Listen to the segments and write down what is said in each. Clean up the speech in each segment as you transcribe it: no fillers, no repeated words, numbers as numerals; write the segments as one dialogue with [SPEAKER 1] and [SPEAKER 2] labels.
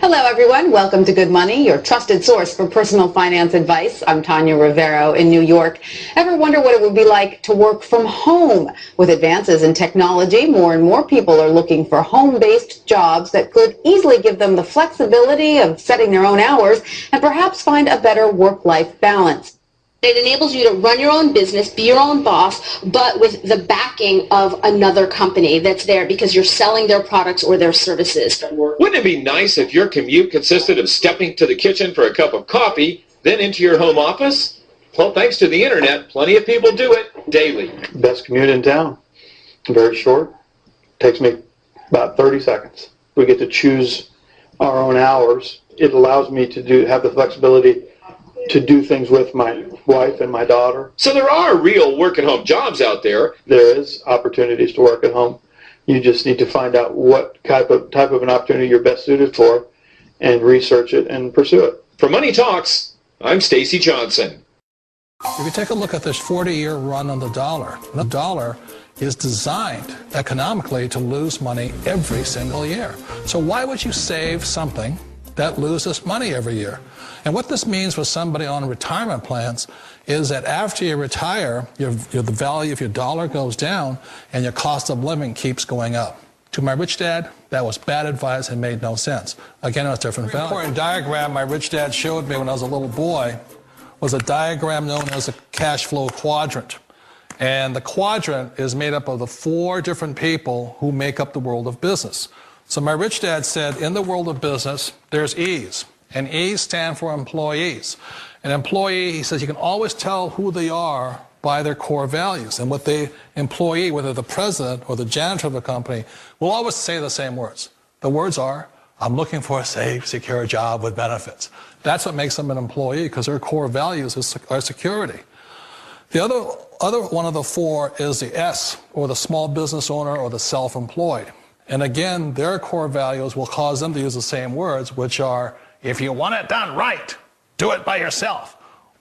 [SPEAKER 1] Hello, everyone. Welcome to Good Money, your trusted source for personal finance advice. I'm Tanya Rivero in New York. Ever wonder what it would be like to work from home? With advances in technology, more and more people are looking for home-based jobs that could easily give them the flexibility of setting their own hours and perhaps find a better work-life balance.
[SPEAKER 2] It enables you to run your own business, be your own boss, but with the backing of another company that's there because you're selling their products or their services.
[SPEAKER 3] Wouldn't it be nice if your commute consisted of stepping to the kitchen for a cup of coffee, then into your home office? Well, thanks to the internet, plenty of people do it daily.
[SPEAKER 4] Best commute in town. Very short. Takes me about 30 seconds. We get to choose our own hours. It allows me to have the flexibility to do things with my wife and my daughter.
[SPEAKER 3] So there are real work-at-home jobs out there.
[SPEAKER 4] There is opportunities to work at home. You just need to find out what type of an opportunity you're best suited for and research it and pursue it.
[SPEAKER 3] For Money Talks, I'm Stacy Johnson.
[SPEAKER 5] If you take a look at this 40-year run on the dollar is designed economically to lose money every single year. So why would you save something that loses money every year? And what this means for somebody on retirement plans is that after you retire, the value of your dollar goes down and your cost of living keeps going up. To my rich dad, that was bad advice and made no sense. Again, it was different value. The important diagram my rich dad showed me when I was a little boy was a diagram known as a cash flow quadrant. And the quadrant is made up of the 4 different people who make up the world of business. So my rich dad said, in the world of business, there's E's. And E's stand for employees. An employee, he says, you can always tell who they are by their core values. And what the employee, whether the president or the janitor of the company, will always say the same words. The words are, I'm looking for a safe, secure job with benefits. That's what makes them an employee, because their core values are security. The other one of the 4 is the S, or the small business owner or the self-employed. And again, their core values will cause them to use the same words, which are, if you want it done right, do it by yourself.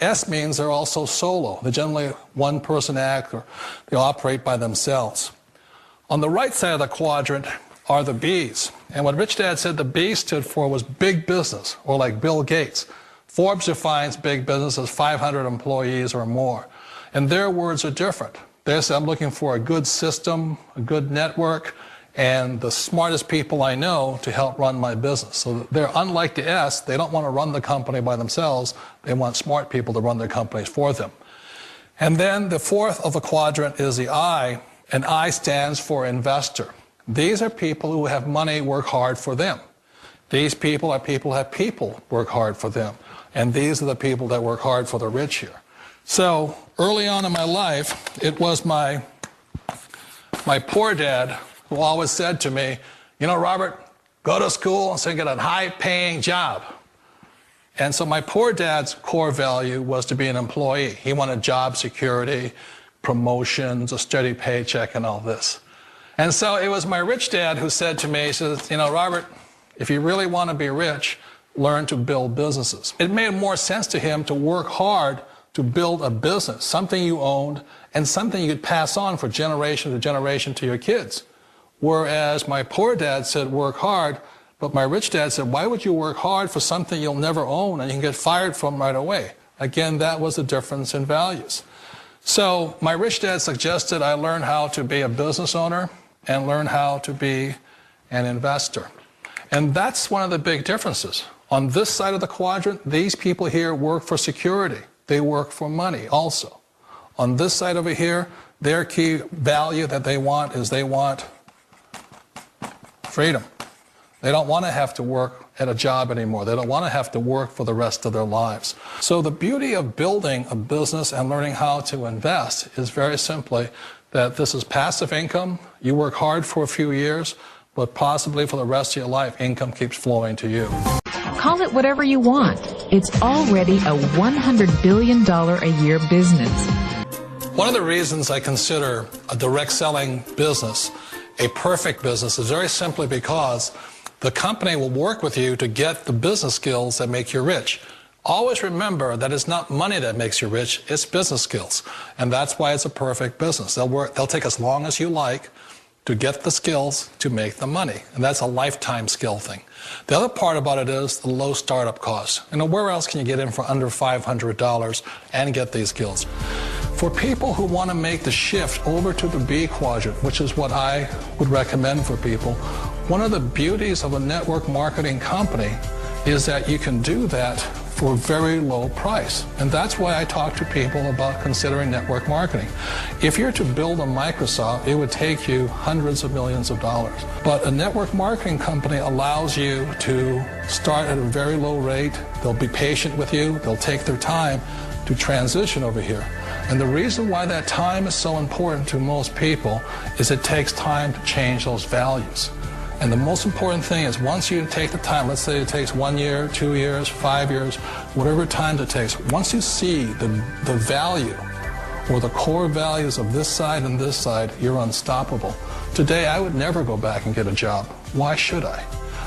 [SPEAKER 5] S means they're also solo. They're generally one-person act, or they operate by themselves. On the right side of the quadrant are the B's. And what Rich Dad said the B stood for was big business, or like Bill Gates. Forbes defines big business as 500 employees or more. And their words are different. They say, I'm looking for a good system, a good network, and the smartest people I know to help run my business. So they're unlike the S. They don't want to run the company by themselves. They want smart people to run their companies for them. And then the 4th of the quadrant is the I, and I stands for investor. These are people who have money work hard for them. These people are people who have people work hard for them. And these are the people that work hard for the rich here. So early on in my life, it was my poor dad who always said to me, you know, Robert, go to school and so get a high-paying job. And so my poor dad's core value was to be an employee. He wanted job security, promotions, a steady paycheck, and all this. And so it was my rich dad who said to me, he says, you know, Robert, if you really want to be rich, learn to build businesses. It made more sense to him to work hard to build a business, something you owned, and something you could pass on for generation to generation to your kids. Whereas my poor dad said, work hard, but my rich dad said, why would you work hard for something you'll never own and you can get fired from right away? Again, that was the difference in values. So my rich dad suggested I learn how to be a business owner and learn how to be an investor. And that's one of the big differences. On this side of the quadrant, these people here work for security. They work for money also. On this side over here, their key value that they want is they want freedom. They don't want to have to work at a job anymore. They don't want to have to work for the rest of their lives. So the beauty of building a business and learning how to invest is very simply that this is passive income. You work hard for a few years, but possibly for the rest of your life, income keeps flowing to you.
[SPEAKER 6] Call it whatever you want. It's already a $100 billion a year business.
[SPEAKER 5] One of the reasons I consider a direct selling business a perfect business is very simply because the company will work with you to get the business skills that make you rich. Always remember that it's not money that makes you rich, it's business skills. And that's why it's a perfect business. They'll take as long as you like. to get the skills to make the money. And that's a lifetime skill thing. The other part about it is the low startup cost. Where else can you get in for under $500 and get these skills? For people who want to make the shift over to the B quadrant, which is what I would recommend for people, one of the beauties of a network marketing company is that you can do that for a very low price. And that's why I talk to people about considering network marketing. If you're to build a Microsoft, it would take you hundreds of millions of dollars. But a network marketing company allows you to start at a very low rate. They'll be patient with you. They'll take their time to transition over here. And the reason why that time is so important to most people is it takes time to change those values. And the most important thing is once you take the time, let's say it takes 1 year, 2 years, 5 years, whatever time it takes, once you see the value or the core values of this side and this side, you're unstoppable. Today, I would never go back and get a job. Why should I?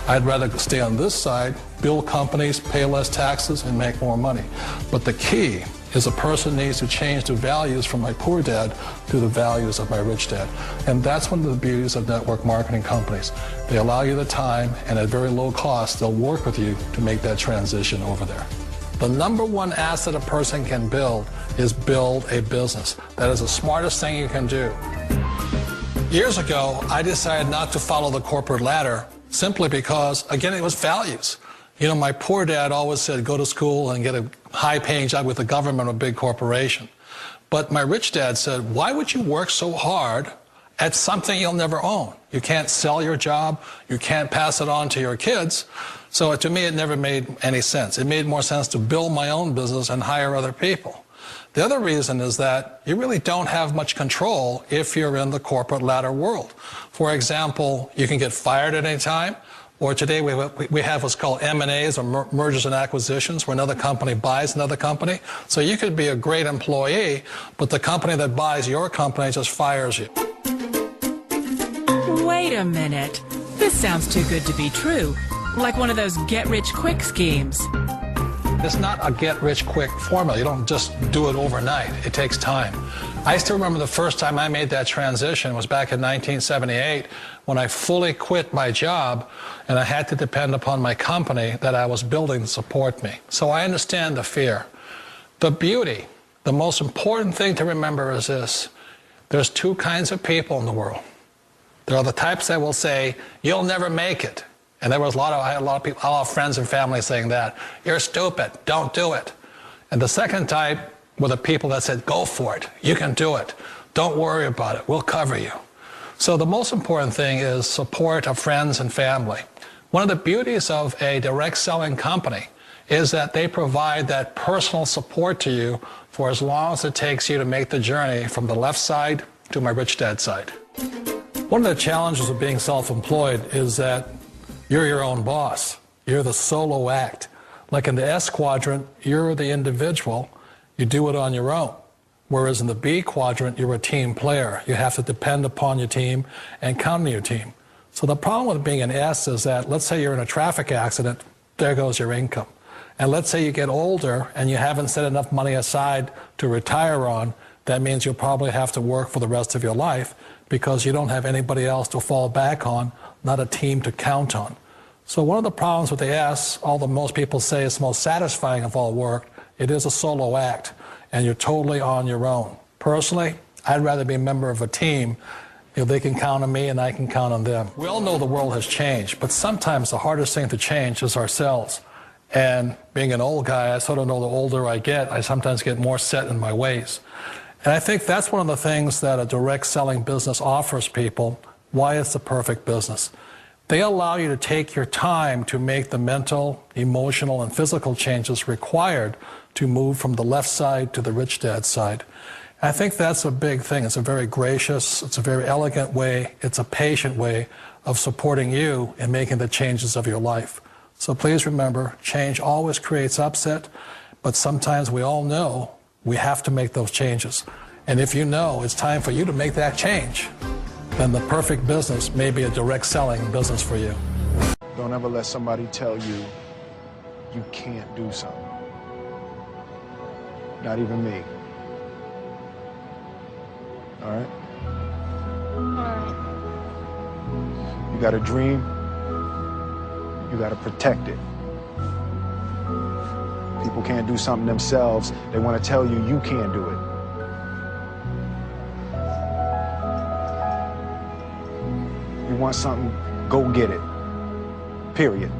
[SPEAKER 5] I'd rather stay on this side, build companies, pay less taxes, and make more money. But the key is a person needs to change the values from my poor dad to the values of my rich dad. And that's one of the beauties of network marketing companies. They allow you the time, and at very low cost, they'll work with you to make that transition over there. The number one asset a person can build is build a business. That is the smartest thing you can do. Years ago, I decided not to follow the corporate ladder simply because, again, it was values. My poor dad always said, go to school and get a high-paying job with the government or a big corporation. But my rich dad said, why would you work so hard at something you'll never own? You can't sell your job. You can't pass it on to your kids. So to me, it never made any sense. It made more sense to build my own business and hire other people. The other reason is that you really don't have much control if you're in the corporate ladder world. For example, you can get fired at any time. Or today we have what's called M&As, or mergers and acquisitions, where another company buys another company. So you could be a great employee, but the company that buys your company just fires you.
[SPEAKER 6] Wait a minute. This sounds too good to be true. Like one of those get-rich-quick schemes.
[SPEAKER 5] It's not a get-rich-quick formula. You don't just do it overnight. It takes time. I still remember the first time I made that transition was back in 1978 when I fully quit my job and I had to depend upon my company that I was building to support me. So I understand the fear. The beauty, the most important thing to remember is this. There's two kinds of people in the world. There are the types that will say, you'll never make it. And I had a lot of people, a lot of friends and family saying that. You're stupid, don't do it. And the second type were the people that said, go for it, you can do it. Don't worry about it, we'll cover you. So the most important thing is support of friends and family. One of the beauties of a direct selling company is that they provide that personal support to you for as long as it takes you to make the journey from the left side to my rich dad side. One of the challenges of being self-employed is that you're your own boss. You're the solo act. Like in the S quadrant, you're the individual. You do it on your own. Whereas in the B quadrant, you're a team player. You have to depend upon your team and count on your team. So the problem with being an S is that, let's say you're in a traffic accident, there goes your income. And let's say you get older and you haven't set enough money aside to retire on, that means you'll probably have to work for the rest of your life because you don't have anybody else to fall back on, not a team to count on. So one of the problems with the S, although most people say it's the most satisfying of all work, it is a solo act, and you're totally on your own. Personally, I'd rather be a member of a team. They can count on me and I can count on them. We all know the world has changed, but sometimes the hardest thing to change is ourselves. And being an old guy, I sort of know the older I get, I sometimes get more set in my ways. And I think that's one of the things that a direct selling business offers people, why it's the perfect business. They allow you to take your time to make the mental, emotional, and physical changes required to move from the left side to the rich dad side. I think that's a big thing. It's a very gracious, it's a very elegant way, it's a patient way of supporting you in making the changes of your life. So please remember, change always creates upset, but sometimes we all know we have to make those changes. And if you know it's time for you to make that change, then the perfect business may be a direct selling business for you.
[SPEAKER 7] Don't ever let somebody tell you you can't do something. Not even me. All right?
[SPEAKER 2] All right.
[SPEAKER 7] You got a dream, you got to protect it. People can't do something themselves. They want to tell you you can't do it. You want something, go get it. Period.